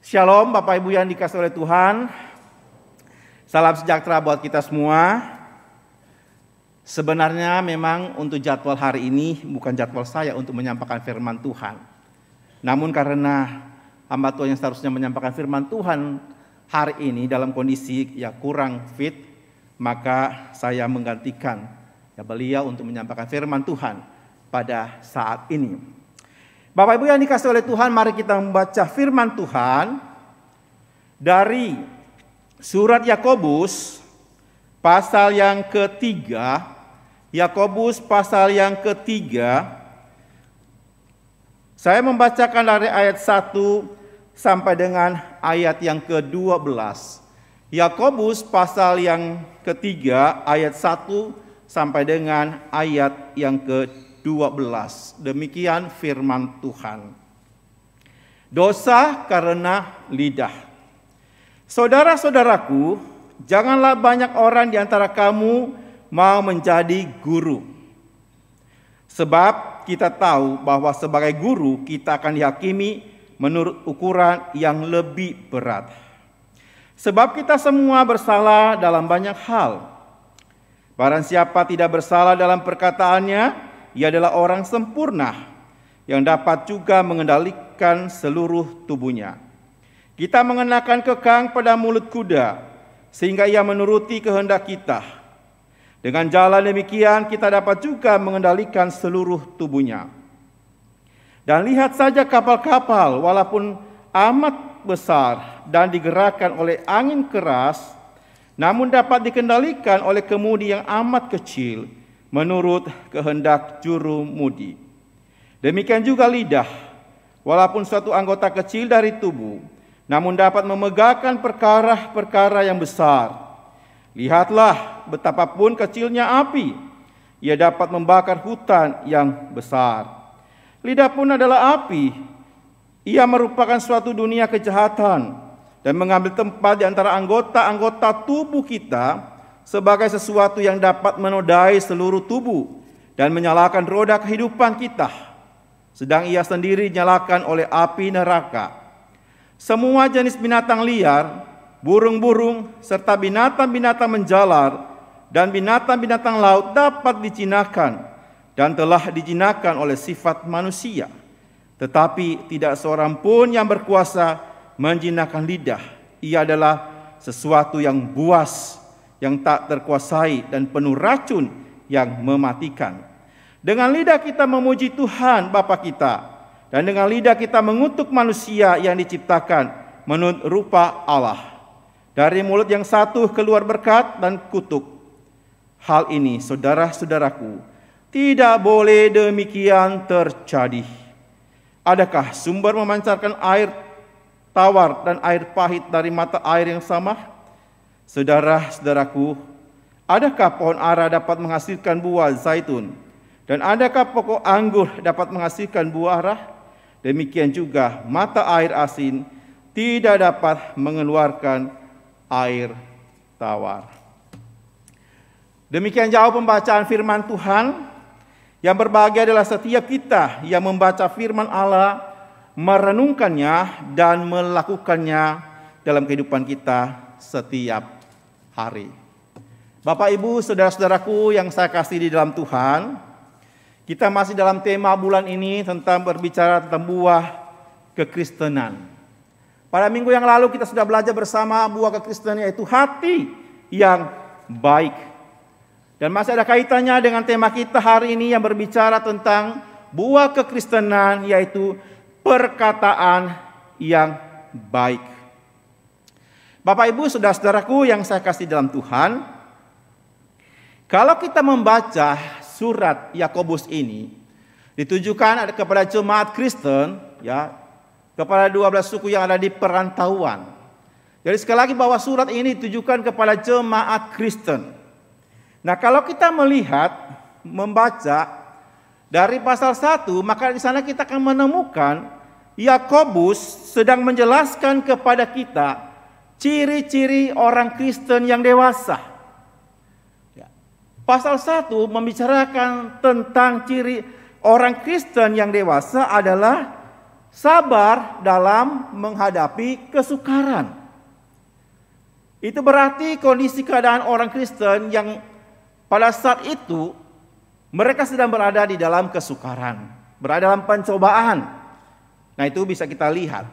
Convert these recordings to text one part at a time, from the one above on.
Shalom Bapak Ibu yang dikasihi oleh Tuhan. Salam sejahtera buat kita semua. Sebenarnya memang untuk jadwal hari ini bukan jadwal saya untuk menyampaikan firman Tuhan. Namun karena hamba Tuhan yang seharusnya menyampaikan firman Tuhan hari ini dalam kondisi kurang fit, maka saya menggantikan beliau untuk menyampaikan firman Tuhan pada saat ini. Bapak Ibu yang dikasihi oleh Tuhan, mari kita membaca firman Tuhan dari surat Yakobus pasal yang ketiga. Yakobus pasal yang ketiga. Saya membacakan dari ayat 1 sampai dengan ayat yang ke-12. Yakobus pasal yang ketiga ayat 1 sampai dengan ayat yang ke-12. Demikian firman Tuhan. Dosa karena lidah. Saudara-saudaraku, janganlah banyak orang di antara kamu mau menjadi guru. Sebab kita tahu bahwa sebagai guru kita akan dihakimi menurut ukuran yang lebih berat. Sebab kita semua bersalah dalam banyak hal. Barang siapa tidak bersalah dalam perkataannya, ia adalah orang sempurna yang dapat juga mengendalikan seluruh tubuhnya. Kita mengenakan kekang pada mulut kuda sehingga ia menuruti kehendak kita. Dengan jalan demikian kita dapat juga mengendalikan seluruh tubuhnya. Dan lihat saja kapal-kapal walaupun amat besar dan digerakkan oleh angin keras, namun dapat dikendalikan oleh kemudi yang amat kecil menurut kehendak jurumudi. Demikian juga lidah, walaupun suatu anggota kecil dari tubuh, namun dapat memegahkan perkara-perkara yang besar. Lihatlah betapapun kecilnya api, ia dapat membakar hutan yang besar. Lidah pun adalah api, ia merupakan suatu dunia kejahatan dan mengambil tempat di antara anggota-anggota tubuh kita sebagai sesuatu yang dapat menodai seluruh tubuh dan menyalakan roda kehidupan kita, sedang ia sendiri dinyalakan oleh api neraka. Semua jenis binatang liar, burung-burung, serta binatang-binatang menjalar dan binatang-binatang laut dapat dijinakan dan telah dijinakan oleh sifat manusia. Tetapi tidak seorang pun yang berkuasa menjinakkan lidah. Ia adalah sesuatu yang buas, yang tak terkuasai dan penuh racun yang mematikan. Dengan lidah kita memuji Tuhan Bapa kita, dan dengan lidah kita mengutuk manusia yang diciptakan menurut rupa Allah. Dari mulut yang satu keluar berkat dan kutuk. Hal ini, saudara-saudaraku, tidak boleh demikian terjadi. Adakah sumber memancarkan air tawar dan air pahit dari mata air yang sama? Saudara-saudaraku, adakah pohon ara dapat menghasilkan buah zaitun? Dan adakah pokok anggur dapat menghasilkan buah arah? Demikian juga mata air asin tidak dapat mengeluarkan air tawar. Demikian jauh pembacaan firman Tuhan. Yang berbahagia adalah setiap kita yang membaca firman Allah, merenungkannya dan melakukannya dalam kehidupan kita setiap hari. Bapak Ibu, saudara-saudaraku yang saya kasih di dalam Tuhan, kita masih dalam tema bulan ini tentang berbicara tentang buah kekristenan. Pada minggu yang lalu kita sudah belajar bersama buah kekristenan, yaitu hati yang baik. Dan masih ada kaitannya dengan tema kita hari ini yang berbicara tentang buah kekristenan, yaitu perkataan yang baik. Bapak Ibu, saudara-saudaraku yang saya kasih dalam Tuhan, kalau kita membaca surat Yakobus ini ditujukan kepada jemaat Kristen, kepada 12 suku yang ada di perantauan. Jadi sekali lagi bahwa surat ini ditujukan kepada jemaat Kristen. Nah, kalau kita melihat, membaca dari pasal 1, maka di sana kita akan menemukan Yakobus sedang menjelaskan kepada kita ciri-ciri orang Kristen yang dewasa. Pasal 1 membicarakan tentang ciri orang Kristen yang dewasa adalah sabar dalam menghadapi kesukaran. Itu berarti kondisi keadaan orang Kristen yang pada saat itu mereka sedang berada di dalam kesukaran, berada dalam pencobaan. Nah, itu bisa kita lihat.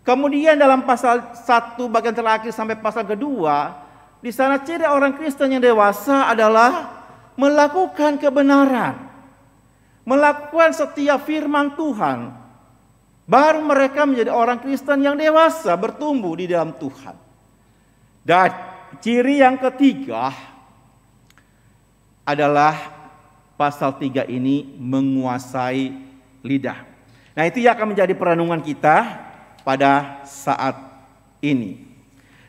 Kemudian dalam pasal 1 bagian terakhir sampai pasal kedua, di sana ciri orang Kristen yang dewasa adalah melakukan kebenaran, melakukan setiap firman Tuhan. Baru mereka menjadi orang Kristen yang dewasa, bertumbuh di dalam Tuhan. Dan ciri yang ketiga adalah pasal 3 ini menguasai lidah. Nah, itu yang akan menjadi perenungan kita pada saat ini.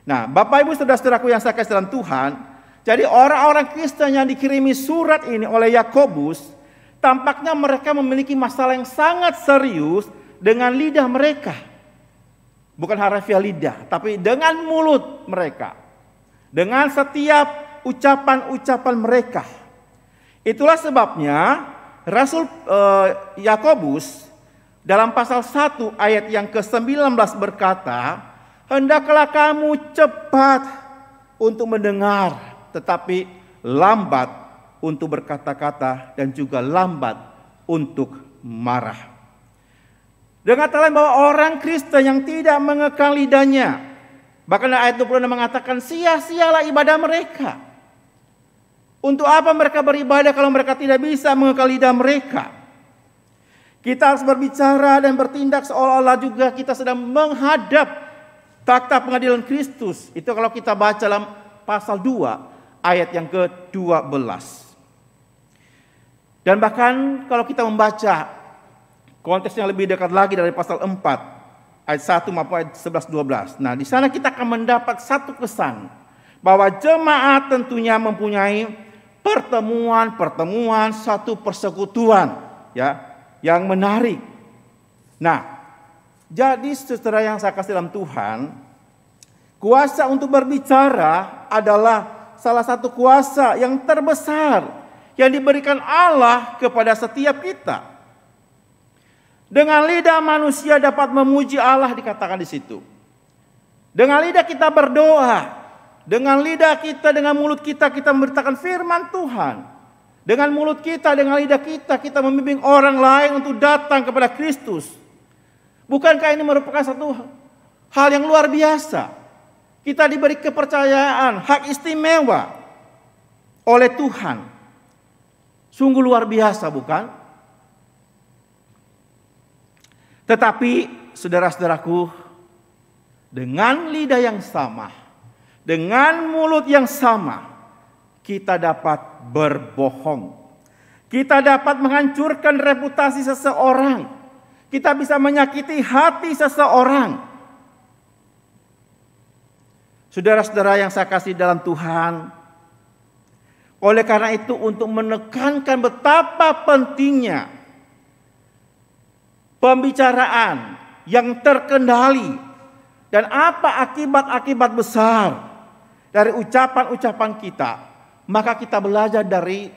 Nah, Bapak Ibu saudara-saudaraku yang saya kasih dalam Tuhan, jadi orang-orang Kristen yang dikirimi surat ini oleh Yakobus, tampaknya mereka memiliki masalah yang sangat serius dengan lidah mereka. Bukan harfiah lidah, tapi dengan mulut mereka. Dengan setiap ucapan-ucapan mereka. Itulah sebabnya Rasul Yakobus dalam pasal 1 ayat yang ke-19 berkata, hendaklah kamu cepat untuk mendengar, tetapi lambat untuk berkata-kata dan juga lambat untuk marah. Dengan kata lain bahwa orang Kristen yang tidak mengekang lidahnya, bahkan ayat 26 mengatakan sia-sialah ibadah mereka. Untuk apa mereka beribadah kalau mereka tidak bisa mengekang lidah mereka? Kita harus berbicara dan bertindak seolah-olah juga kita sedang menghadap takhta pengadilan Kristus. Itu kalau kita baca dalam pasal 2 ayat yang ke-12. Dan bahkan kalau kita membaca konteksnya lebih dekat lagi dari pasal 4 ayat 1 maupun ayat 11-12. Nah, di sana kita akan mendapat satu kesan bahwa jemaat tentunya mempunyai pertemuan, satu persekutuan ya yang menarik. Nah, jadi saudara yang saya kasih dalam Tuhan, kuasa untuk berbicara adalah salah satu kuasa yang terbesar yang diberikan Allah kepada setiap kita. Dengan lidah manusia dapat memuji Allah, dikatakan di situ. Dengan lidah kita berdoa, dengan lidah kita, dengan mulut kita memberitakan firman Tuhan. Dengan mulut kita, dengan lidah kita membimbing orang lain untuk datang kepada Kristus. Bukankah ini merupakan satu hal yang luar biasa? Kita diberi kepercayaan, hak istimewa oleh Tuhan. Sungguh luar biasa, bukan? Tetapi saudara-saudaraku, dengan lidah yang sama, dengan mulut yang sama, kita dapat berbohong. Kita dapat menghancurkan reputasi seseorang. Kita bisa menyakiti hati seseorang. Saudara-saudara yang saya kasih dalam Tuhan, oleh karena itu untuk menekankan betapa pentingnya pembicaraan yang terkendali dan apa akibat-akibat besar dari ucapan-ucapan kita, maka kita belajar dari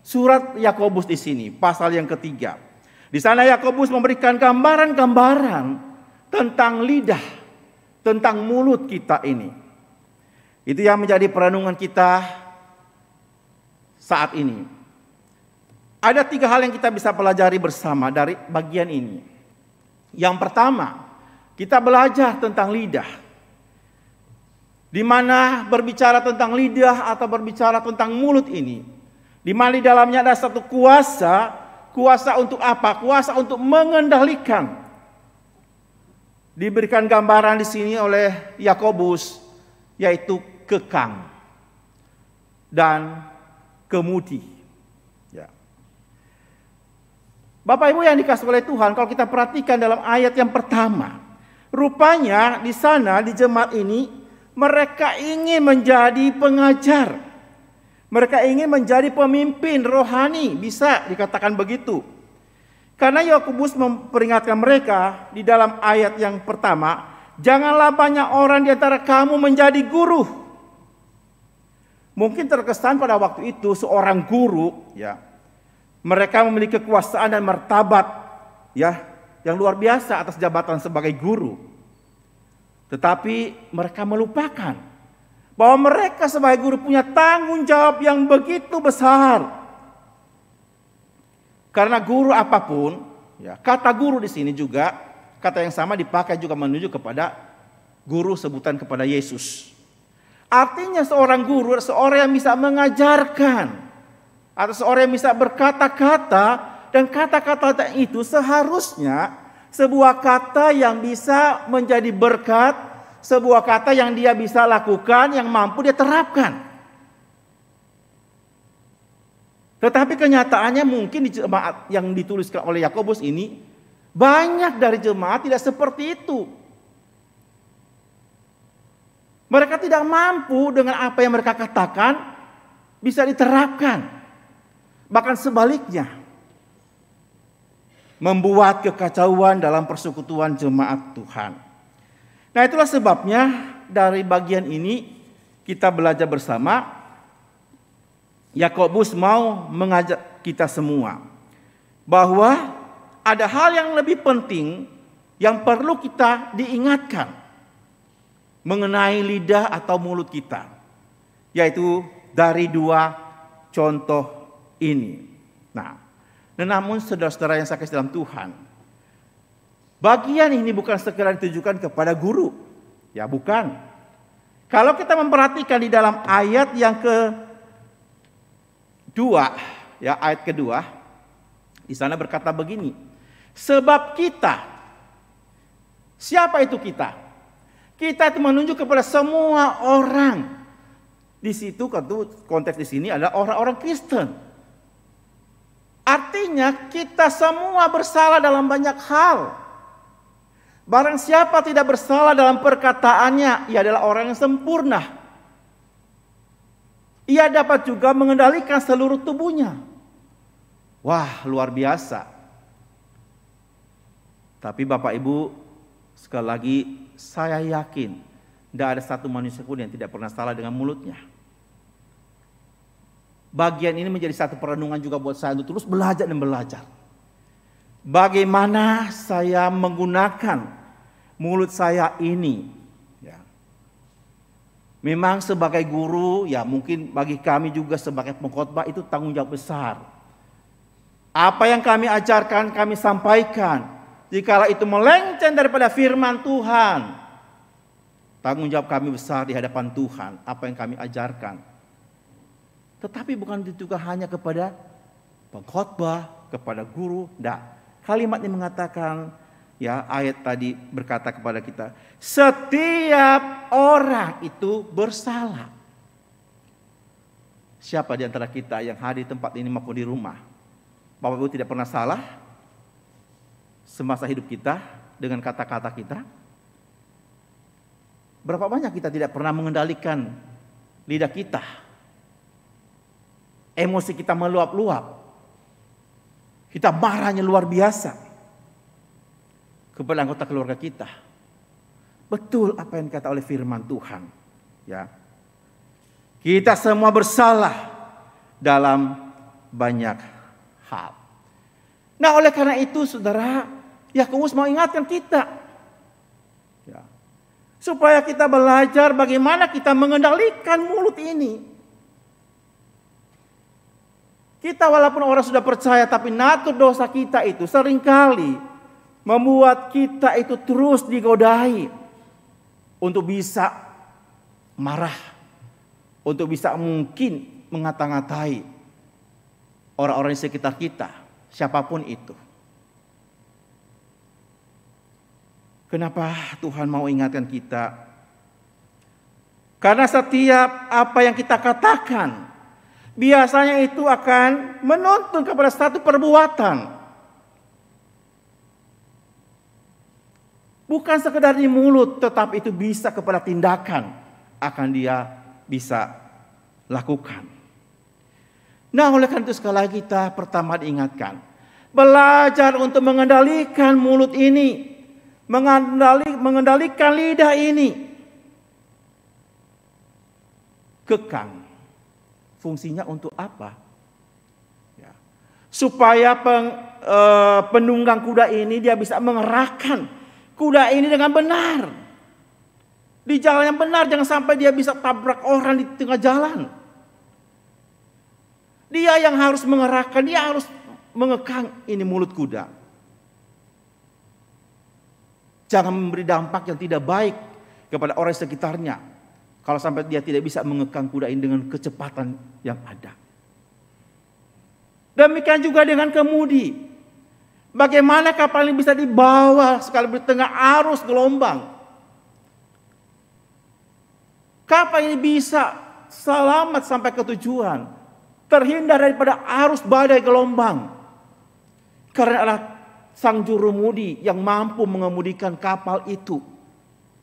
surat Yakobus di sini, pasal yang ketiga. Di sana Yakobus memberikan gambaran-gambaran tentang lidah, tentang mulut kita ini. Itu yang menjadi perenungan kita saat ini. Ada 3 hal yang kita bisa pelajari bersama dari bagian ini. Yang pertama, kita belajar tentang lidah. Di mana berbicara tentang lidah atau berbicara tentang mulut ini, di mana di dalamnya ada satu kuasa. Kuasa untuk apa? Kuasa untuk mengendalikan. Diberikan gambaran di sini oleh Yakobus, yaitu kekang dan kemudi. Ya. Bapak Ibu yang dikasih oleh Tuhan, kalau kita perhatikan dalam ayat yang pertama, rupanya di sana di jemaat ini mereka ingin menjadi pengajar. Mereka ingin menjadi pemimpin rohani, bisa dikatakan begitu. Karena Yakobus memperingatkan mereka di dalam ayat yang pertama, janganlah banyak orang di antara kamu menjadi guru. Mungkin terkesan pada waktu itu seorang guru, ya, mereka memiliki kekuasaan dan martabat, ya, yang luar biasa atas jabatan sebagai guru. Tetapi mereka melupakan bahwa mereka sebagai guru punya tanggung jawab yang begitu besar. Karena guru apapun, ya, kata guru di sini juga, kata yang sama dipakai juga menuju kepada guru sebutan kepada Yesus. Artinya seorang guru, seorang yang bisa mengajarkan, atau seorang yang bisa berkata-kata, dan kata-kata itu seharusnya sebuah kata yang bisa menjadi berkat, sebuah kata yang dia bisa lakukan, yang mampu dia terapkan. Tetapi kenyataannya mungkin di jemaat yang dituliskan oleh Yakobus ini, banyak dari jemaat tidak seperti itu. Mereka tidak mampu dengan apa yang mereka katakan bisa diterapkan. Bahkan sebaliknya, membuat kekacauan dalam persekutuan jemaat Tuhan. Nah, itulah sebabnya dari bagian ini kita belajar bersama. Yakobus mau mengajak kita semua bahwa ada hal yang lebih penting yang perlu kita diingatkan mengenai lidah atau mulut kita, yaitu dari dua contoh ini. Namun saudara-saudara yang saya kasih dalam Tuhan, bagian ini bukan sekedar ditujukan kepada guru, ya bukan. Kalau kita memperhatikan di dalam ayat yang kedua, ya ayat kedua, di sana berkata begini, sebab kita, siapa itu kita? Kita itu menunjuk kepada semua orang. Di situ konteks di sini adalah orang-orang Kristen. Artinya kita semua bersalah dalam banyak hal. Barang siapa tidak bersalah dalam perkataannya, ia adalah orang yang sempurna. Ia dapat juga mengendalikan seluruh tubuhnya. Wah, luar biasa. Tapi Bapak Ibu, sekali lagi saya yakin tidak ada satu manusia pun yang tidak pernah salah dengan mulutnya. Bagian ini menjadi satu perenungan juga buat saya untuk terus belajar dan belajar. Bagaimana saya menggunakan mulut saya ini. Ya. Memang sebagai guru, ya mungkin bagi kami juga sebagai pengkhotbah itu tanggung jawab besar. Apa yang kami ajarkan, kami sampaikan. Jikalau itu melenceng daripada firman Tuhan, tanggung jawab kami besar di hadapan Tuhan. Apa yang kami ajarkan. Tetapi bukan juga hanya kepada pengkhotbah, kepada guru. Tidak. Kalimat ini mengatakan, ya ayat tadi berkata kepada kita, setiap orang itu bersalah. Siapa di antara kita yang hadir di tempat ini maupun di rumah, Bapak Ibu tidak pernah salah semasa hidup kita dengan kata-kata kita? Berapa banyak kita tidak pernah mengendalikan lidah kita? Emosi kita meluap-luap. Kita marahnya luar biasa kepada anggota keluarga kita. Betul apa yang dikata oleh firman Tuhan. Ya. Kita semua bersalah dalam banyak hal. Nah, oleh karena itu saudara, Yakobus mau ingatkan kita. Ya. Supaya kita belajar bagaimana kita mengendalikan mulut ini. Kita walaupun orang sudah percaya, tapi natur dosa kita itu seringkali membuat kita itu terus digodai untuk bisa marah, untuk bisa mungkin mengata-ngatai orang-orang di sekitar kita, siapapun itu. Kenapa Tuhan mau ingatkan kita? Karena setiap apa yang kita katakan, biasanya itu akan menuntun kepada satu perbuatan. Bukan sekedar di mulut, tetapi itu bisa kepada tindakan akan dia bisa lakukan. Nah, oleh karena itu sekali lagi kita pertama diingatkan, belajar untuk mengendalikan mulut ini, mengendalikan lidah ini. Kekang. Fungsinya untuk apa? Ya. Supaya penunggang kuda ini dia bisa mengerahkan kuda ini dengan benar. Di jalan yang benar, jangan sampai dia bisa tabrak orang di tengah jalan. Dia yang harus mengerahkan, dia harus mengekang ini mulut kuda. Jangan memberi dampak yang tidak baik kepada orang sekitarnya. Kalau sampai dia tidak bisa mengekang kuda ini dengan kecepatan yang ada. Demikian juga dengan kemudi. Bagaimana kapal ini bisa dibawa sekali di tengah arus gelombang. Kapal ini bisa selamat sampai ke tujuan. Terhindar daripada arus badai gelombang. Karena adalah sang jurumudi yang mampu mengemudikan kapal itu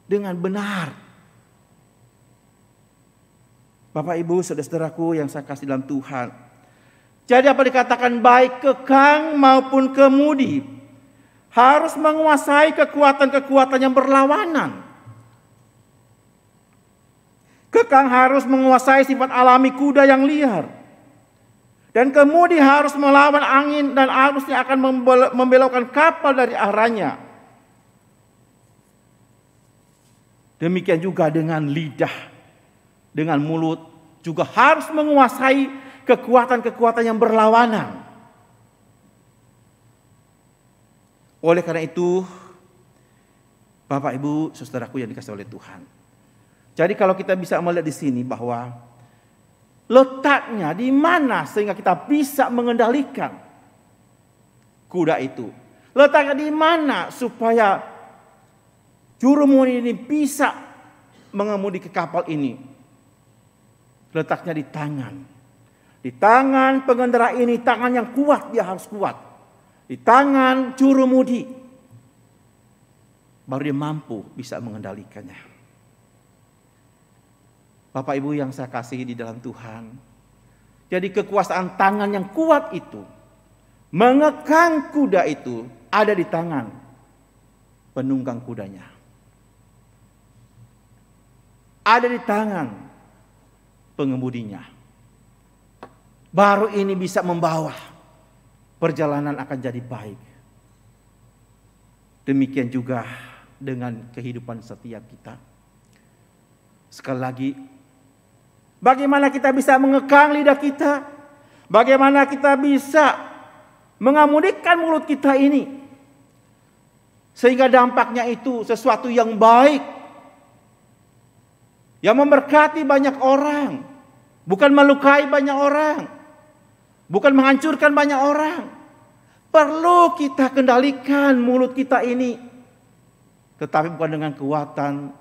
dengan benar. Bapak Ibu saudara-saudaraku yang saya kasih dalam Tuhan. Jadi apa dikatakan baik kekang maupun kemudi harus menguasai kekuatan-kekuatan yang berlawanan. Kekang harus menguasai sifat alami kuda yang liar. Dan kemudi harus melawan angin dan arusnya akan membelokkan kapal dari arahnya. Demikian juga dengan lidah, dengan mulut juga harus menguasai kekuatan-kekuatan yang berlawanan. Oleh karena itu, Bapak Ibu, saudaraku yang dikasihi oleh Tuhan. Jadi kalau kita bisa melihat di sini bahwa letaknya di mana sehingga kita bisa mengendalikan kuda itu. Letaknya di mana supaya jurumudi ini bisa mengemudi ke kapal ini. Letaknya di tangan. Di tangan pengendara ini, tangan yang kuat, dia harus kuat. Di tangan jurumudi. Baru dia mampu bisa mengendalikannya. Bapak Ibu yang saya kasihi di dalam Tuhan. Jadi kekuasaan tangan yang kuat itu, mengekang kuda itu ada di tangan penunggang kudanya. Ada di tangan pengemudinya. Baru ini bisa membawa perjalanan akan jadi baik. Demikian juga dengan kehidupan setiap kita. Sekali lagi, bagaimana kita bisa mengekang lidah kita? Bagaimana kita bisa mengemudikan mulut kita ini? Sehingga dampaknya itu sesuatu yang baik. Yang memberkati banyak orang. Bukan melukai banyak orang. Bukan menghancurkan banyak orang. Perlu kita kendalikan mulut kita ini. Tetapi bukan dengan kekuatan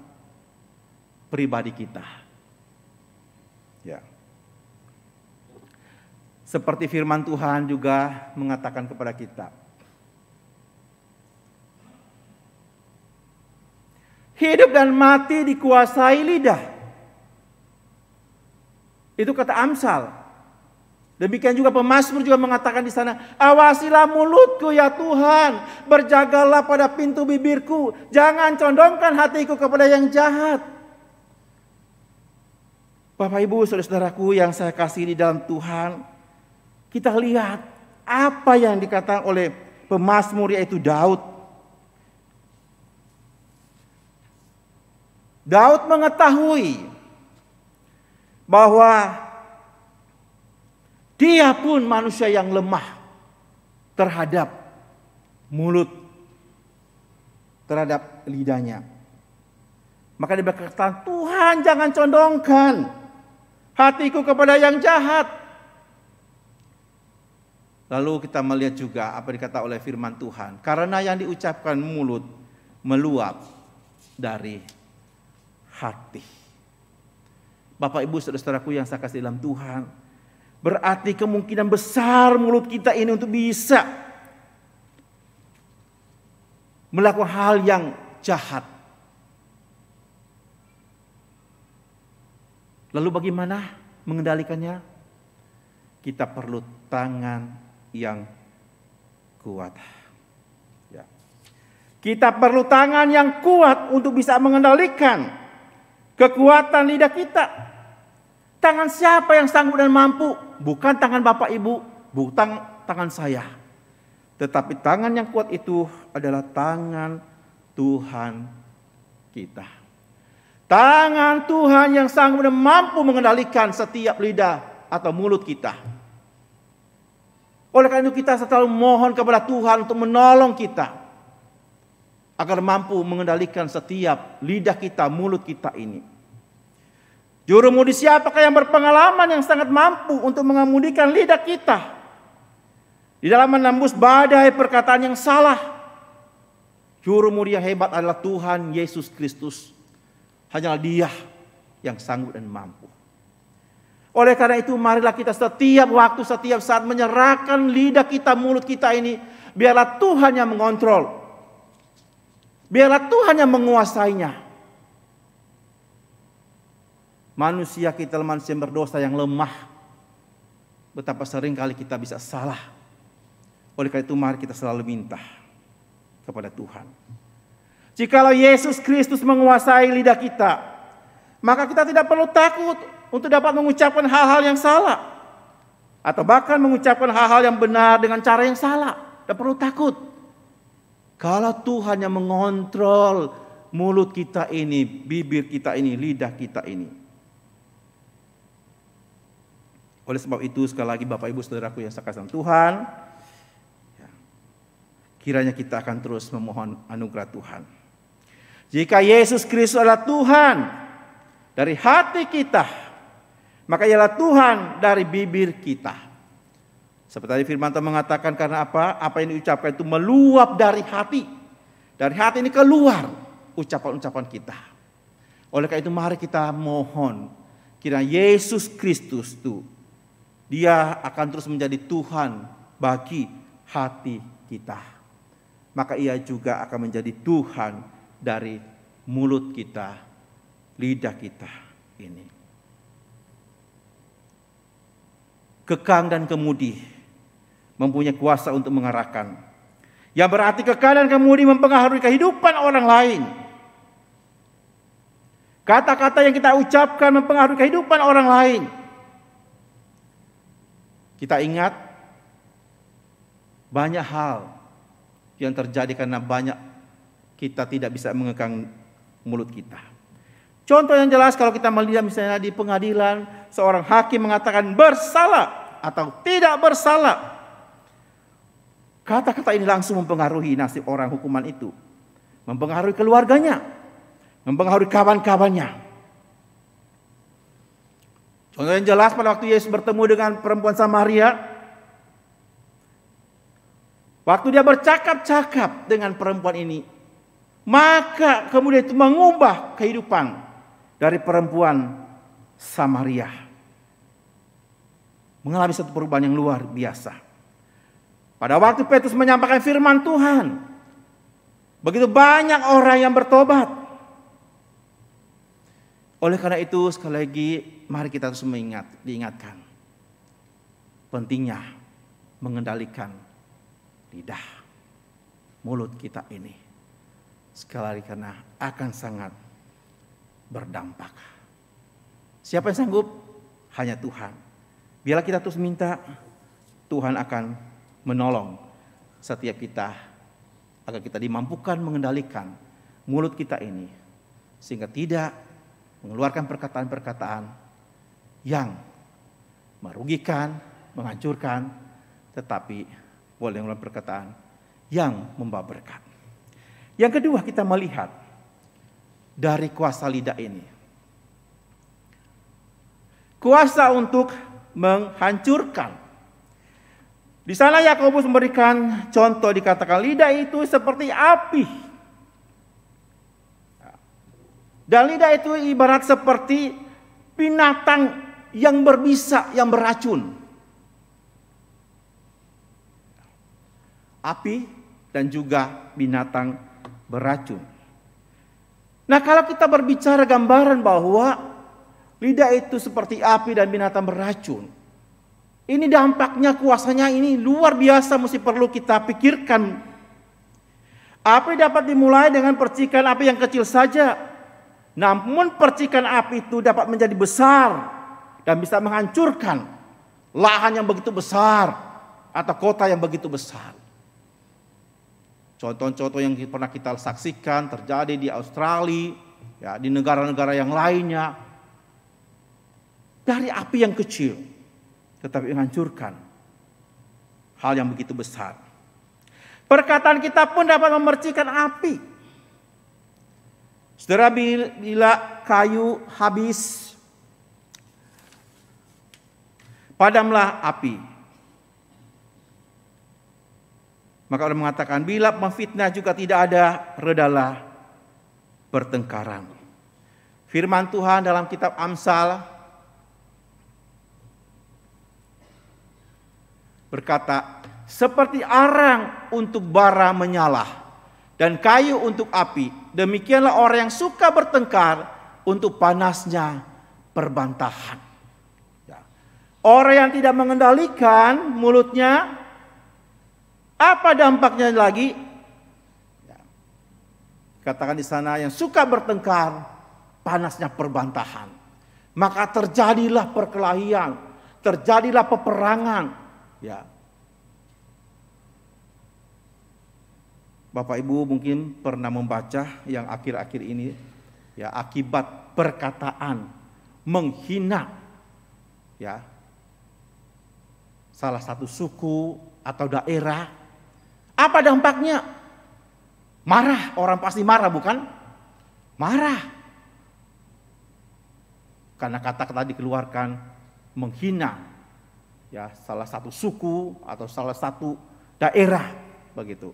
pribadi kita. Ya. Seperti firman Tuhan juga mengatakan kepada kita. Hidup dan mati dikuasai lidah. Itu kata Amsal. Demikian juga pemazmur juga mengatakan di sana, awasilah mulutku ya Tuhan, berjagalah pada pintu bibirku, jangan condongkan hatiku kepada yang jahat. Bapak Ibu saudara-saudaraku yang saya kasih di dalam Tuhan, kita lihat apa yang dikatakan oleh pemazmur yaitu Daud. Daud mengetahui bahwa dia pun manusia yang lemah terhadap mulut, terhadap lidahnya. Maka dia berkata, Tuhan jangan condongkan hatiku kepada yang jahat. Lalu kita melihat juga apa dikata oleh firman Tuhan. Karena yang diucapkan mulut meluap dari hati. Bapak Ibu saudara-saudaraku yang saya kasih dalam Tuhan. Berarti kemungkinan besar mulut kita ini untuk bisa melakukan hal yang jahat. Lalu bagaimana mengendalikannya? Kita perlu tangan yang kuat. Ya. Kita perlu tangan yang kuat untuk bisa mengendalikan kekuatan lidah kita. Tangan siapa yang sanggup dan mampu? Bukan tangan Bapak Ibu, bukan tangan saya. Tetapi tangan yang kuat itu adalah tangan Tuhan kita. Tangan Tuhan yang sanggup dan mampu mengendalikan setiap lidah atau mulut kita. Oleh karena itu kita selalu mohon kepada Tuhan untuk menolong kita agar mampu mengendalikan setiap lidah kita, mulut kita ini. Jurumudi siapakah yang berpengalaman yang sangat mampu untuk mengemudikan lidah kita di dalam menembus badai perkataan yang salah? Jurumudi yang hebat adalah Tuhan Yesus Kristus. Hanyalah Dia yang sanggup dan mampu. Oleh karena itu marilah kita setiap waktu, setiap saat menyerahkan lidah kita, mulut kita ini. Biarlah Tuhan yang mengontrol. Biarlah Tuhan yang menguasainya. Manusia kita manusia berdosa yang lemah. Betapa sering kali kita bisa salah. Oleh karena itu mari kita selalu minta kepada Tuhan. Jikalau Yesus Kristus menguasai lidah kita, maka kita tidak perlu takut untuk dapat mengucapkan hal-hal yang salah. Atau bahkan mengucapkan hal-hal yang benar dengan cara yang salah. Tidak perlu takut. Kalau Tuhan yang mengontrol mulut kita ini, bibir kita ini, lidah kita ini. Oleh sebab itu sekali lagi Bapak Ibu Saudaraku yang saya kasih Tuhan, kiranya kita akan terus memohon anugerah Tuhan. Jika Yesus Kristus adalah Tuhan dari hati kita, maka ialah Tuhan dari bibir kita. Seperti tadi firman Tuhan mengatakan karena apa? Apa yang diucapkan itu meluap dari hati. Dari hati ini keluar ucapan-ucapan kita. Oleh karena itu mari kita mohon kiranya Yesus Kristus itu Dia akan terus menjadi Tuhan bagi hati kita. Maka Ia juga akan menjadi Tuhan dari mulut kita, lidah kita ini. Kekang dan kemudi mempunyai kuasa untuk mengarahkan. Yang berarti kekang dan kemudi mempengaruhi kehidupan orang lain. Kata-kata yang kita ucapkan mempengaruhi kehidupan orang lain. Kita ingat banyak hal yang terjadi karena banyak kita tidak bisa mengekang mulut kita. Contoh yang jelas kalau kita melihat misalnya di pengadilan seorang hakim mengatakan bersalah atau tidak bersalah. Kata-kata ini langsung mempengaruhi nasib orang hukuman itu. Mempengaruhi keluarganya. Mempengaruhi kawan-kawannya. Contoh yang jelas pada waktu Yesus bertemu dengan perempuan Samaria. Waktu dia bercakap-cakap dengan perempuan ini. Maka kemudian itu mengubah kehidupan dari perempuan Samaria. Mengalami satu perubahan yang luar biasa. Pada waktu Petrus menyampaikan firman Tuhan, begitu banyak orang yang bertobat. Oleh karena itu sekali lagi mari kita terus diingatkan pentingnya mengendalikan lidah, mulut kita ini. Sekali lagi karena akan sangat berdampak. Siapa yang sanggup? Hanya Tuhan. Biarlah kita terus minta, Tuhan akan menolong setiap kita agar kita dimampukan mengendalikan mulut kita ini sehingga tidak mengeluarkan perkataan-perkataan yang merugikan, menghancurkan, tetapi boleh mengeluarkan perkataan yang membawa berkat. Yang kedua kita melihat dari kuasa lidah ini. Kuasa untuk menghancurkan. Di sana Yakobus memberikan contoh dikatakan lidah itu seperti api. Dan lidah itu ibarat seperti binatang yang berbisa, yang beracun. Api dan juga binatang beracun. Nah, kalau kita berbicara gambaran bahwa lidah itu seperti api dan binatang beracun, ini dampaknya, kuasanya ini luar biasa, mesti perlu kita pikirkan. Api dapat dimulai dengan percikan api yang kecil saja, namun percikan api itu dapat menjadi besar dan bisa menghancurkan lahan yang begitu besar atau kota yang begitu besar. Contoh-contoh yang pernah kita saksikan terjadi di Australia, ya, di negara-negara yang lainnya. Dari api yang kecil, tetapi menghancurkan hal yang begitu besar. Perkataan kita pun dapat memercikan api. Saudara, bila kayu habis, padamlah api. Maka orang mengatakan, bila memfitnah juga tidak ada, redalah pertengkaran. Firman Tuhan dalam kitab Amsal berkata, seperti arang untuk bara menyala dan kayu untuk api, demikianlah orang yang suka bertengkar untuk panasnya perbantahan. Ya. Orang yang tidak mengendalikan mulutnya, apa dampaknya lagi? Ya. Katakan di sana, yang suka bertengkar, panasnya perbantahan. Maka terjadilah perkelahian, terjadilah peperangan. Ya. Bapak Ibu mungkin pernah membaca yang akhir-akhir ini, ya, akibat perkataan menghina, ya, salah satu suku atau daerah. Apa dampaknya? Marah, orang pasti marah, bukan? Marah. Karena kata-kata dikeluarkan menghina, ya, salah satu suku atau salah satu daerah, begitu.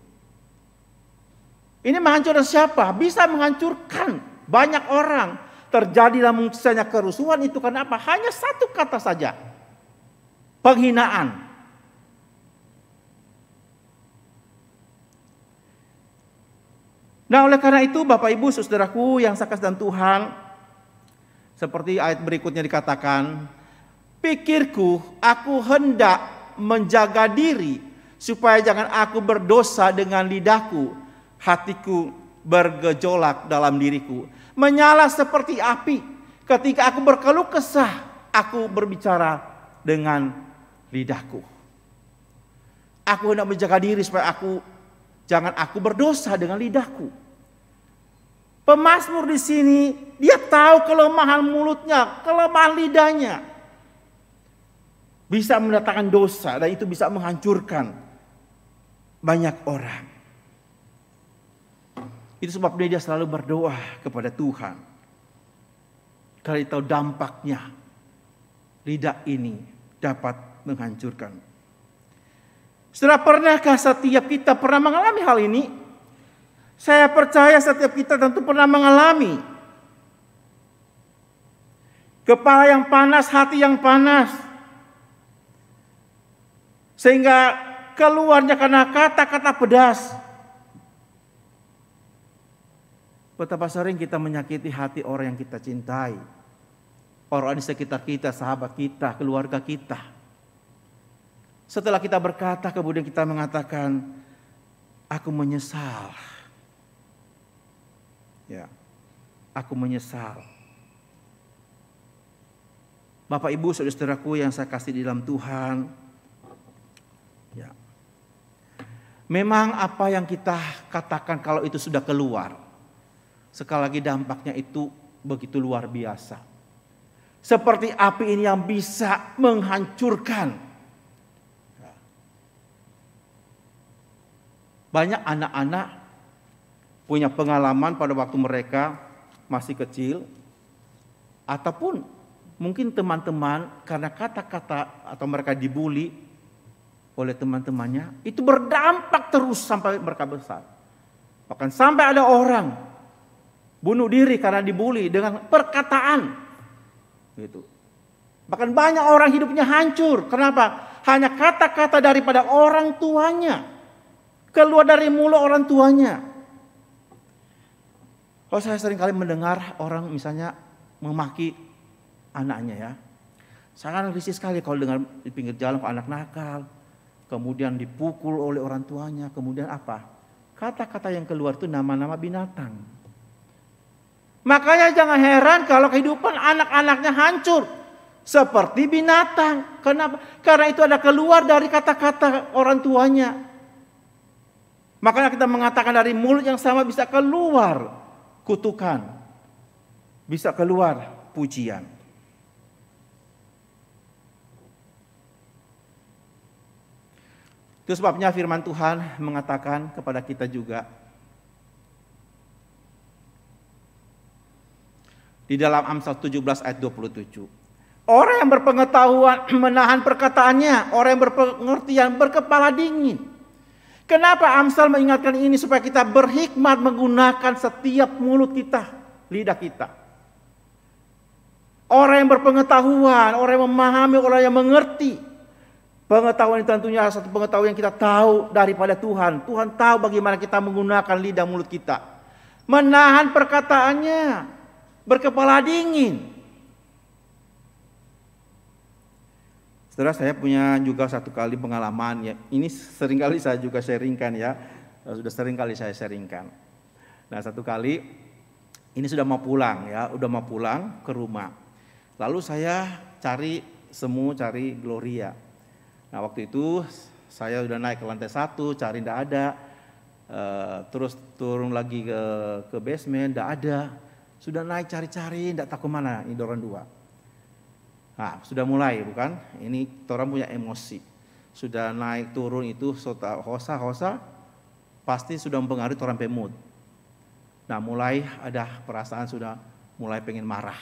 Ini menghancurkan siapa? Bisa menghancurkan banyak orang. Terjadilah misalnya kerusuhan itu karena apa? Hanya satu kata saja. Penghinaan. Nah, oleh karena itu Bapak Ibu saudaraku yang saya kasih dalam Tuhan, seperti ayat berikutnya dikatakan, pikirku aku hendak menjaga diri supaya jangan aku berdosa dengan lidahku. Hatiku bergejolak dalam diriku, menyala seperti api. Ketika aku berkeluh kesah, aku berbicara dengan lidahku. Aku hendak menjaga diri supaya jangan aku berdosa dengan lidahku. Pemazmur di sini dia tahu kelemahan mulutnya, kelemahan lidahnya. Bisa mendatangkan dosa dan itu bisa menghancurkan banyak orang. Itu sebabnya dia selalu berdoa kepada Tuhan. Karena dia tahu dampaknya lidah ini dapat menghancurkan. Saudara, pernahkah setiap kita pernah mengalami hal ini? Saya percaya setiap kita tentu pernah mengalami. Kepala yang panas, hati yang panas. Sehingga keluarnya karena kata-kata pedas. Betapa sering kita menyakiti hati orang yang kita cintai. Orang di sekitar kita, sahabat kita, keluarga kita. Setelah kita berkata, kemudian kita mengatakan, aku menyesal. Ya, aku menyesal. Bapak Ibu saudara-saudaraku yang saya kasih di dalam Tuhan. Ya. Memang apa yang kita katakan kalau itu sudah keluar, sekali lagi dampaknya itu begitu luar biasa. Seperti api ini yang bisa menghancurkan. Banyak anak-anak punya pengalaman pada waktu mereka masih kecil. Ataupun mungkin teman-teman karena kata-kata atau mereka dibully oleh teman-temannya. Itu berdampak terus sampai mereka besar. Bahkan sampai ada orang bunuh diri karena dibully dengan perkataan. Gitu. Bahkan banyak orang hidupnya hancur. Kenapa? Hanya kata-kata daripada orang tuanya. Keluar dari mulut orang tuanya. Kalau saya sering kali mendengar orang misalnya memaki anaknya ya. Sangat risih sekali kalau dengar di pinggir jalan anak nakal. Kemudian dipukul oleh orang tuanya. Kemudian apa? Kata-kata yang keluar itu nama-nama binatang. Makanya jangan heran kalau kehidupan anak-anaknya hancur. Seperti binatang. Kenapa? Karena itu ada keluar dari kata-kata orang tuanya. Makanya kita mengatakan dari mulut yang sama bisa keluar kutukan, bisa keluar pujian. Itu sebabnya firman Tuhan mengatakan kepada kita juga di dalam Amsal 17 ayat 27. Orang yang berpengetahuan menahan perkataannya, orang yang berpengertian berkepala dingin. Kenapa Amsal mengingatkan ini? Supaya kita berhikmat menggunakan setiap mulut kita, lidah kita. Orang yang berpengetahuan, orang yang memahami, orang yang mengerti. Pengetahuan itu tentunya satu pengetahuan yang kita tahu daripada Tuhan. Tuhan tahu bagaimana kita menggunakan lidah mulut kita. Menahan perkataannya, berkepala dingin. Saudara, saya punya juga satu kali pengalaman ya. Ini seringkali saya juga sharingkan ya. Sudah sering kali saya sharingkan. Nah, satu kali ini sudah mau pulang ya, udah mau pulang ke rumah. Lalu saya cari Gloria. Nah, waktu itu saya udah naik ke lantai 1, cari enggak ada. Terus turun lagi ke basement, enggak ada. Sudah naik cari-cari, enggak tahu kemana, ini dorong 2. Nah, sudah mulai bukan? Ini orang punya emosi. Sudah naik turun itu hosa, pasti sudah mempengaruhi orang pemut. Nah, mulai ada perasaan sudah mulai pengen marah.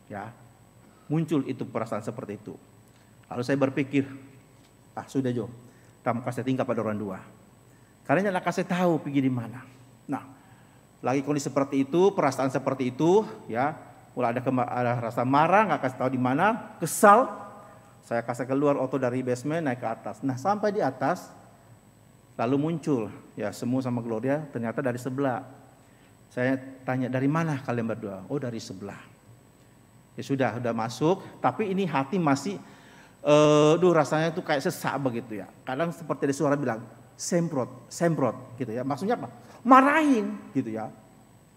Ya. Muncul itu perasaan seperti itu. Lalu saya berpikir, sudah Jo, kamu kasih tinggal pada orang 2. Kalian jangan kasih tahu pergi di mana. Nah, lagi kondisi seperti itu, perasaan seperti itu, ya, mulai ada rasa marah, nggak kasih tahu di mana, kesal. Saya kasih keluar auto dari basement naik ke atas. Nah, sampai di atas, lalu muncul, ya, Semu sama Gloria ternyata dari sebelah. Saya tanya, dari mana kalian berdua? Oh, dari sebelah. Ya sudah masuk, tapi ini hati masih rasanya tuh kayak sesak begitu ya. Kadang seperti ada suara bilang semprot gitu ya. Maksudnya apa? Marahin gitu ya.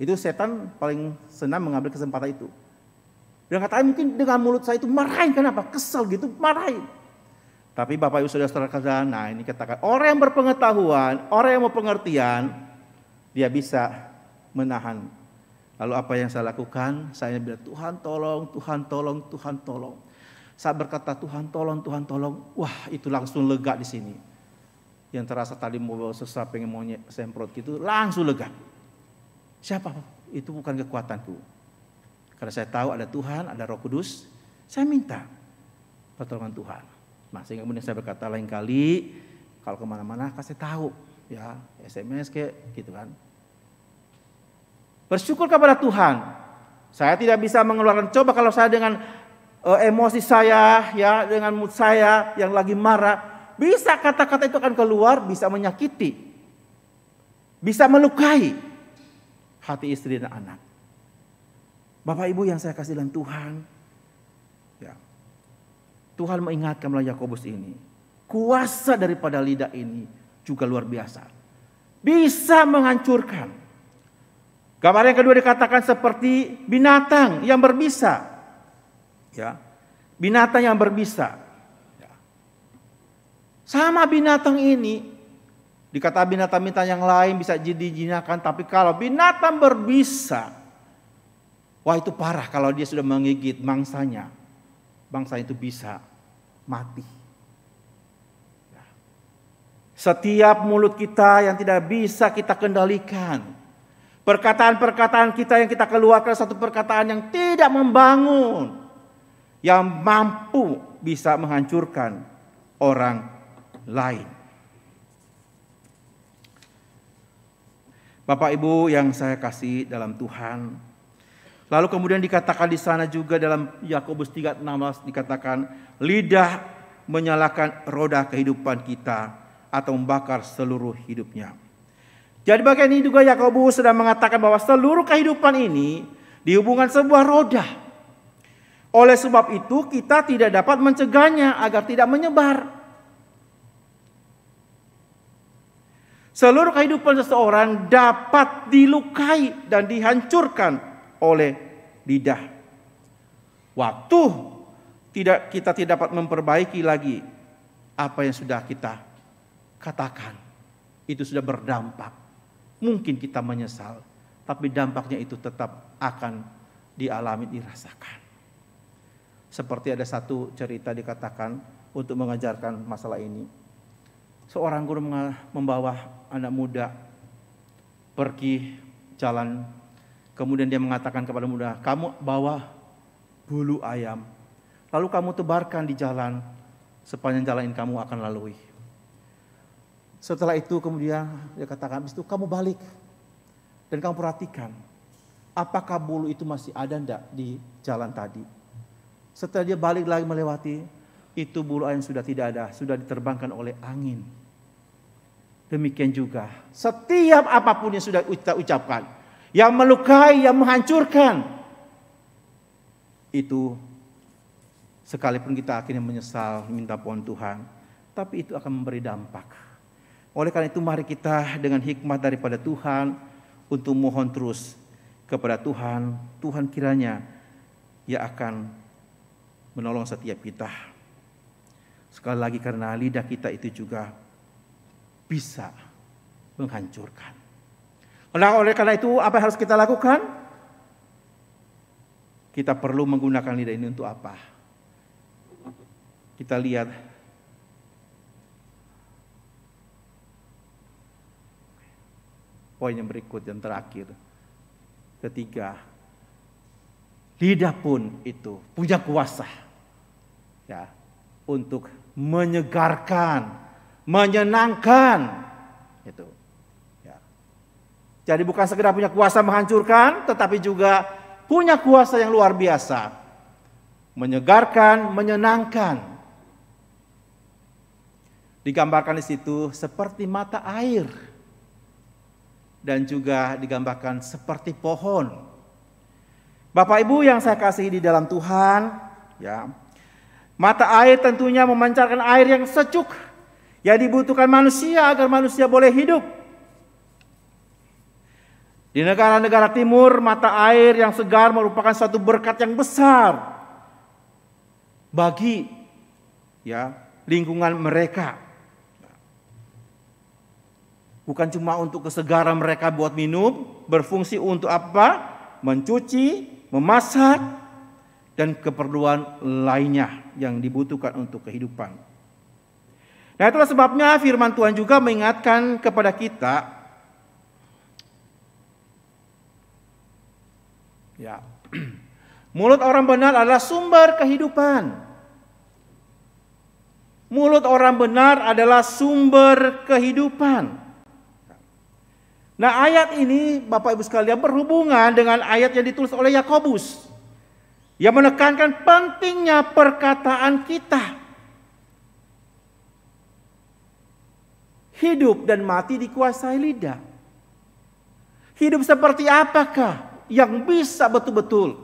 Itu setan paling senang mengambil kesempatan itu. Dan katanya mungkin dengan mulut saya itu marahin, kenapa? Kesel gitu, marahin. Tapi Bapak Ibu Saudara kalian, nah ini katakan orang yang berpengetahuan, orang yang mau pengertian, dia bisa menahan. Lalu apa yang saya lakukan? Saya bilang Tuhan tolong, Tuhan tolong, Tuhan tolong. Saya berkata Tuhan tolong. Wah, itu langsung lega di sini. Yang terasa tadi mau sesak pengen mau semprot gitu, langsung lega. Siapa? Itu bukan kekuatanku. Karena saya tahu ada Tuhan, ada Roh Kudus, saya minta pertolongan Tuhan. Nah, sehingga kemudian saya berkata lain kali kalau kemana-mana kasih tahu, ya SMS kayak gitu kan. Bersyukur kepada Tuhan. Saya tidak bisa mengeluarkan. Coba kalau saya dengan emosi saya, ya dengan mood saya yang lagi marah, bisa kata-kata itu akan keluar, bisa menyakiti, bisa melukai hati istri dan anak. Bapak Ibu yang saya kasih dalam Tuhan, ya, Tuhan mengingatkan melalui Yakobus ini, kuasa daripada lidah ini juga luar biasa, bisa menghancurkan. Gambar yang kedua dikatakan seperti binatang yang berbisa, ya, binatang yang berbisa. Ya. Sama binatang ini, dikata binatang-binatang yang lain bisa dijinakan, tapi kalau binatang berbisa, wah itu parah kalau dia sudah menggigit mangsanya. Bangsa itu bisa mati. Ya. Setiap mulut kita yang tidak bisa kita kendalikan. Perkataan-perkataan kita yang kita keluarkan satu perkataan yang tidak membangun. Yang mampu bisa menghancurkan orang lain. Bapak Ibu yang saya kasih dalam Tuhan. Lalu kemudian dikatakan di sana juga dalam Yakobus 3:16 dikatakan lidah menyalakan roda kehidupan kita atau membakar seluruh hidupnya. Jadi bagian ini juga Yakobus sedang mengatakan bahwa seluruh kehidupan ini dihubungkan sebuah roda. Oleh sebab itu kita tidak dapat mencegahnya agar tidak menyebar. Seluruh kehidupan seseorang dapat dilukai dan dihancurkan oleh lidah. Waktu kita tidak dapat memperbaiki lagi apa yang sudah kita katakan. itu sudah berdampak. Mungkin kita menyesal, tapi dampaknya itu tetap akan dialami, dirasakan. Seperti ada satu cerita dikatakan untuk mengajarkan masalah ini. Seorang guru membawa anak muda pergi jalan. Kemudian dia mengatakan kepada muda, kamu bawa bulu ayam. Lalu kamu tebarkan di jalan, sepanjang jalan ini kamu akan lalui. Setelah itu kemudian dia katakan, habis itu kamu balik. Dan kamu perhatikan, apakah bulu itu masih ada enggak di jalan tadi. Setelah dia balik lagi melewati, itu bulu ayam sudah tidak ada, sudah diterbangkan oleh angin. Demikian juga, setiap apapun yang sudah kita ucapkan, yang melukai, yang menghancurkan, itu sekalipun kita akhirnya menyesal, minta ampun Tuhan, tapi itu akan memberi dampak. Oleh karena itu mari kita dengan hikmat daripada Tuhan untuk mohon terus kepada Tuhan. Tuhan kiranya ia akan menolong setiap kita. Sekali lagi karena lidah kita itu juga bisa menghancurkan. Oleh karena itu apa yang harus kita lakukan? Kita perlu menggunakan lidah ini untuk apa? Kita lihat poin yang berikut, yang terakhir. Ketiga, lidah pun itu punya kuasa ya untuk menyegarkan, menyenangkan itu. Ya. Jadi bukan sekedar punya kuasa menghancurkan, tetapi juga punya kuasa yang luar biasa, menyegarkan, menyenangkan. Digambarkan di situ seperti mata air. Dan juga digambarkan seperti pohon. Bapak Ibu yang saya kasihi di dalam Tuhan, ya. Mata air tentunya memancarkan air yang sejuk yang dibutuhkan manusia agar manusia boleh hidup. Di negara-negara timur, mata air yang segar merupakan suatu berkat yang besar bagi ya lingkungan mereka. Bukan cuma untuk kesegaran mereka buat minum, berfungsi untuk apa? Mencuci, memasak, dan keperluan lainnya yang dibutuhkan untuk kehidupan. Nah itulah sebabnya firman Tuhan juga mengingatkan kepada kita, ya, mulut orang benar adalah sumber kehidupan. Mulut orang benar adalah sumber kehidupan. Nah ayat ini Bapak Ibu sekalian berhubungan dengan ayat yang ditulis oleh Yakobus yang menekankan pentingnya perkataan kita. Hidup dan mati dikuasai lidah. Hidup seperti apakah yang bisa betul-betul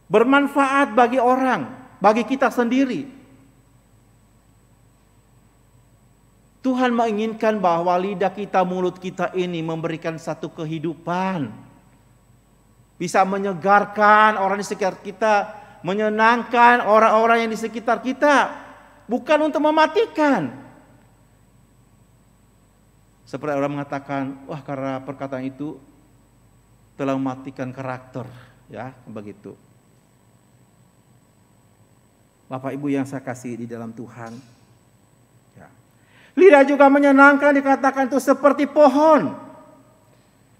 bermanfaat bagi orang, bagi kita sendiri? Tuhan menginginkan bahwa lidah kita, mulut kita ini memberikan satu kehidupan. Bisa menyegarkan orang di sekitar kita, menyenangkan orang-orang yang di sekitar kita. Bukan untuk mematikan. Seperti orang mengatakan, wah karena perkataan itu telah mematikan karakter. Ya, begitu. Bapak Ibu yang saya kasih di dalam Tuhan. Lidah juga menyenangkan, dikatakan itu seperti pohon.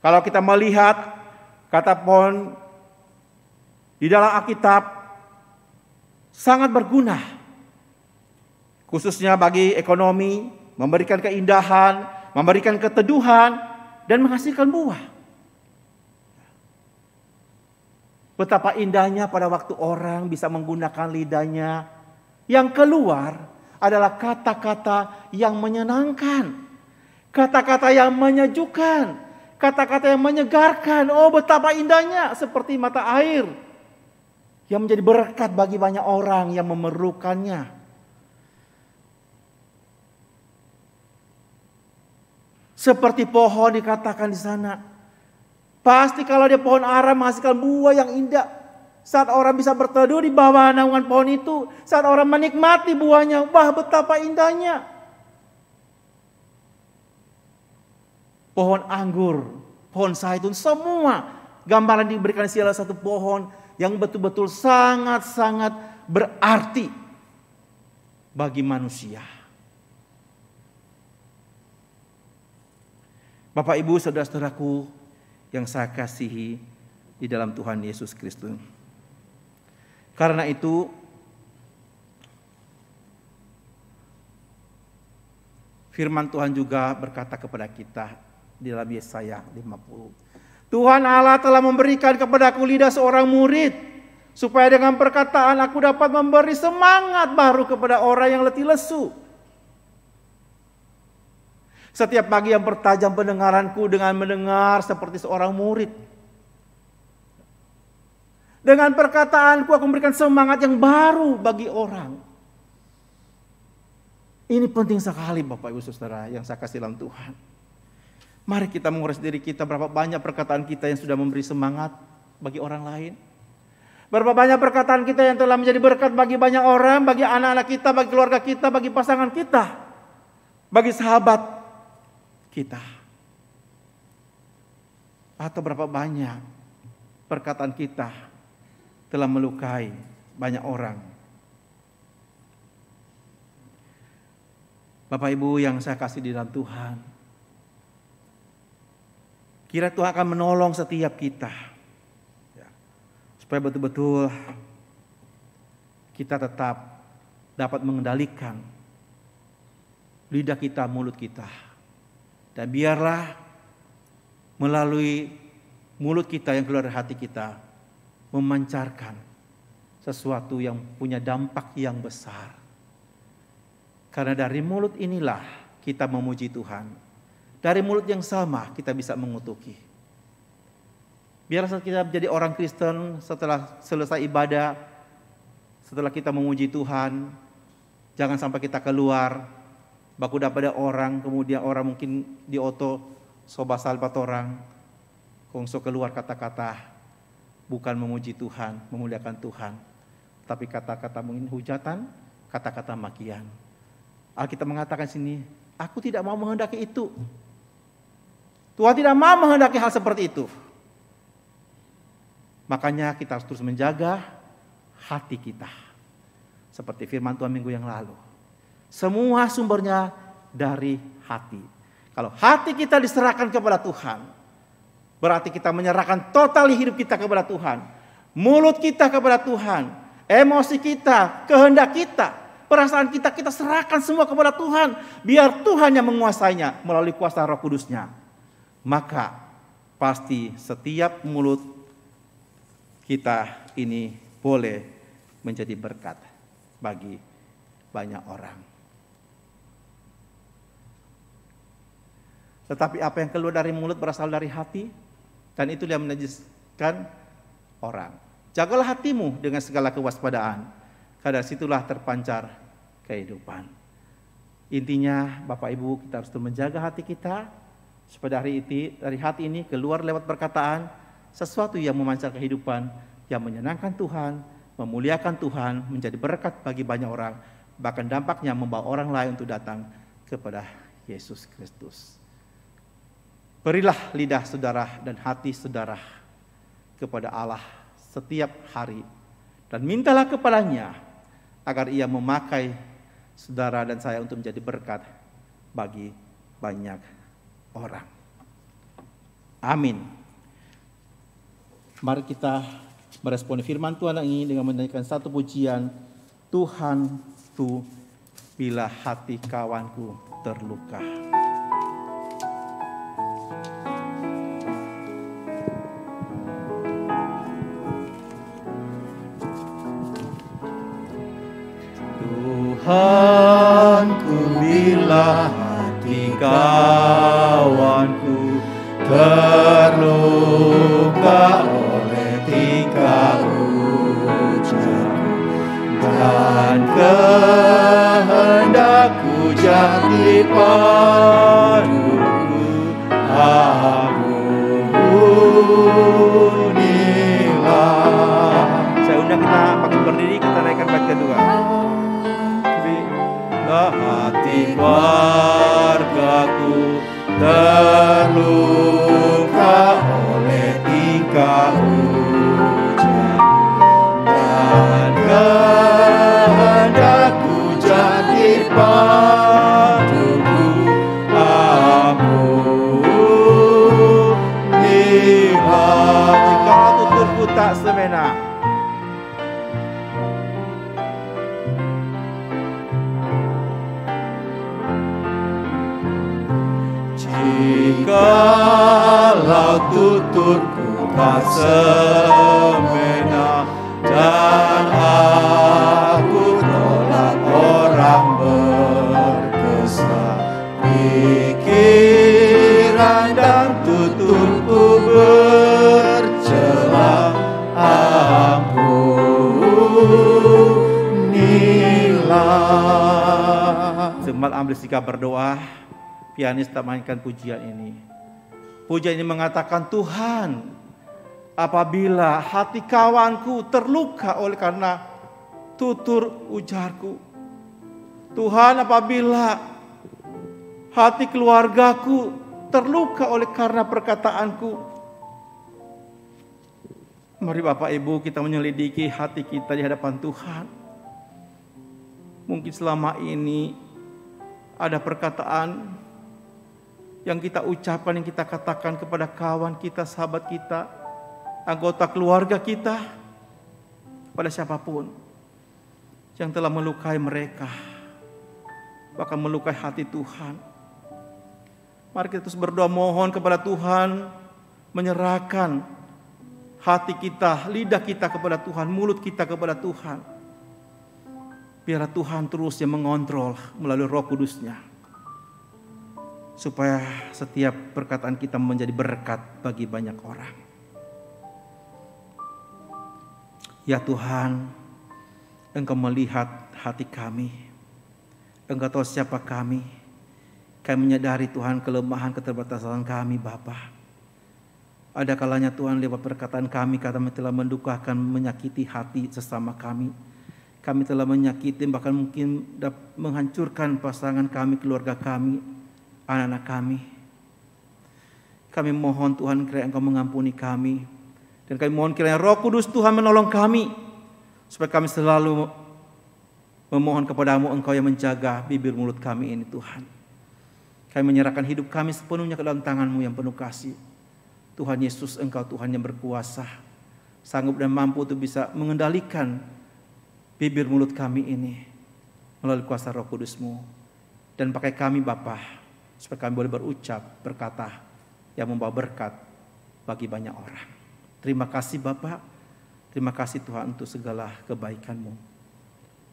Kalau kita melihat kata pohon di dalam Alkitab sangat berguna. Khususnya bagi ekonomi, memberikan keindahan, memberikan keteduhan, dan menghasilkan buah. Betapa indahnya pada waktu orang bisa menggunakan lidahnya yang keluar adalah kata-kata yang menyenangkan, kata-kata yang menyejukkan, kata-kata yang menyegarkan. Oh betapa indahnya, seperti mata air yang menjadi berkat bagi banyak orang yang memerlukannya. Seperti pohon dikatakan di sana. Pasti kalau dia pohon ara menghasilkan buah yang indah. Saat orang bisa berteduh di bawah naungan pohon itu, saat orang menikmati buahnya, wah betapa indahnya. pohon anggur, pohon zaitun, semua gambaran diberikan salah satu pohon yang betul-betul sangat-sangat berarti bagi manusia. Bapak, Ibu, saudara-saudaraku yang saya kasihi di dalam Tuhan Yesus Kristus. Karena itu, firman Tuhan juga berkata kepada kita di dalam Yesaya 50. Tuhan Allah telah memberikan kepadaku lidah seorang murid, supaya dengan perkataan aku dapat memberi semangat baru kepada orang yang letih lesu. Setiap pagi yang bertajam pendengaranku dengan mendengar seperti seorang murid. Dengan perkataanku aku memberikan semangat yang baru bagi orang. Ini penting sekali Bapak Ibu Saudara yang saya kasih dalam Tuhan. Mari kita menguras diri kita, berapa banyak perkataan kita yang sudah memberi semangat bagi orang lain. Berapa banyak perkataan kita yang telah menjadi berkat bagi banyak orang, bagi anak-anak kita, bagi keluarga kita, bagi pasangan kita, bagi sahabat kita. Atau berapa banyak perkataan kita telah melukai banyak orang. Bapak Ibu yang saya kasih di dalam Tuhan, kira Tuhan akan menolong setiap kita, ya, supaya betul-betul kita tetap dapat mengendalikan lidah kita, mulut kita. Dan biarlah melalui mulut kita yang keluar dari hati kita memancarkan sesuatu yang punya dampak yang besar. Karena dari mulut inilah kita memuji Tuhan. Dari mulut yang sama kita bisa mengutuki. Biar kita menjadi orang Kristen setelah selesai ibadah, setelah kita memuji Tuhan, jangan sampai kita keluar baku pada orang, kemudian orang mungkin di oto soba salbat orang, kongso keluar kata-kata bukan memuji Tuhan, memuliakan Tuhan, tapi kata-kata mungkin hujatan, kata-kata makian. Alkitab mengatakan sini, aku tidak mau menghendaki itu. Tuhan tidak mau menghendaki hal seperti itu. Makanya kita harus terus menjaga hati kita. Seperti firman Tuhan minggu yang lalu. Semua sumbernya dari hati. Kalau hati kita diserahkan kepada Tuhan, berarti kita menyerahkan total hidup kita kepada Tuhan. Mulut kita kepada Tuhan. Emosi kita, kehendak kita, perasaan kita, kita serahkan semua kepada Tuhan. Biar Tuhan yang menguasainya melalui kuasa Roh Kudus-Nya. Maka pasti setiap mulut kita ini boleh menjadi berkat bagi banyak orang. Tetapi apa yang keluar dari mulut berasal dari hati, dan itu yang menajiskan orang. Jagalah hatimu dengan segala kewaspadaan, karena situlah terpancar kehidupan. Intinya Bapak Ibu, kita harus menjaga hati kita, supaya dari hati ini keluar lewat perkataan sesuatu yang memancar kehidupan, yang menyenangkan Tuhan, memuliakan Tuhan, menjadi berkat bagi banyak orang, bahkan dampaknya membawa orang lain untuk datang kepada Yesus Kristus. Berilah lidah saudara dan hati saudara kepada Allah setiap hari, dan mintalah kepadanya agar ia memakai saudara dan saya untuk menjadi berkat bagi banyak orang. Amin. Mari kita meresponi firman Tuhan ini dengan menyanyikan satu pujian, Tuhanku bila hati kawanku terluka. Tuhanku bila hati kawanku terluka oleh tingkah ucapku dan kehendakku jadi paduku, ampunilah. Saya undang kita pakai berdiri, kita naikkan bait kedua. Hati wargaku terluka oleh tingkah ujar, dan kehendakku jadi paduku. Ampunilah jika tuturku tak semena. Jikalau tuturku tak semena, dan aku tolak orang berkesan, pikiran dan tuturku bercela, ampunilah. Jemaat ambil sikap berdoa. Pianis tak mainkan pujian ini. Pujian ini mengatakan, Tuhan, apabila hati kawanku terluka oleh karena tutur ujarku, Tuhan, apabila hati keluargaku terluka oleh karena perkataanku, mari Bapak Ibu kita menyelidiki hati kita di hadapan Tuhan. Mungkin selama ini ada perkataan yang kita ucapkan, yang kita katakan kepada kawan kita, sahabat kita, anggota keluarga kita, pada siapapun yang telah melukai mereka, bahkan melukai hati Tuhan. Mari kita terus berdoa mohon kepada Tuhan, menyerahkan hati kita, lidah kita kepada Tuhan, mulut kita kepada Tuhan. Biar Tuhan terus yang mengontrol melalui Roh Kudus-Nya, supaya setiap perkataan kita menjadi berkat bagi banyak orang. Ya Tuhan, Engkau melihat hati kami. Engkau tahu siapa kami. Kami menyadari Tuhan kelemahan keterbatasan kami Bapa. Ada kalanya Tuhan lewat perkataan kami telah mendukakan, menyakiti hati sesama kami. Kami telah menyakiti, bahkan mungkin menghancurkan pasangan kami, keluarga kami, anak-anak kami. Kami mohon Tuhan kiranya Engkau mengampuni kami. Dan kami mohon kiranya Roh Kudus Tuhan menolong kami, supaya kami selalu memohon kepadamu, Engkau yang menjaga bibir mulut kami ini Tuhan. Kami menyerahkan hidup kami sepenuhnya ke dalam tangan-Mu yang penuh kasih. Tuhan Yesus, Engkau Tuhan yang berkuasa, sanggup dan mampu untuk bisa mengendalikan bibir mulut kami ini melalui kuasa Roh Kudus-Mu. Dan pakai kami Bapa, supaya kami boleh berucap, berkata yang membawa berkat bagi banyak orang. Terima kasih Bapa, terima kasih Tuhan untuk segala kebaikan-Mu.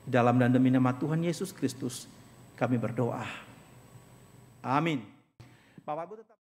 Dalam dan demi nama Tuhan Yesus Kristus kami berdoa. Amin. Bapak Ibu tetap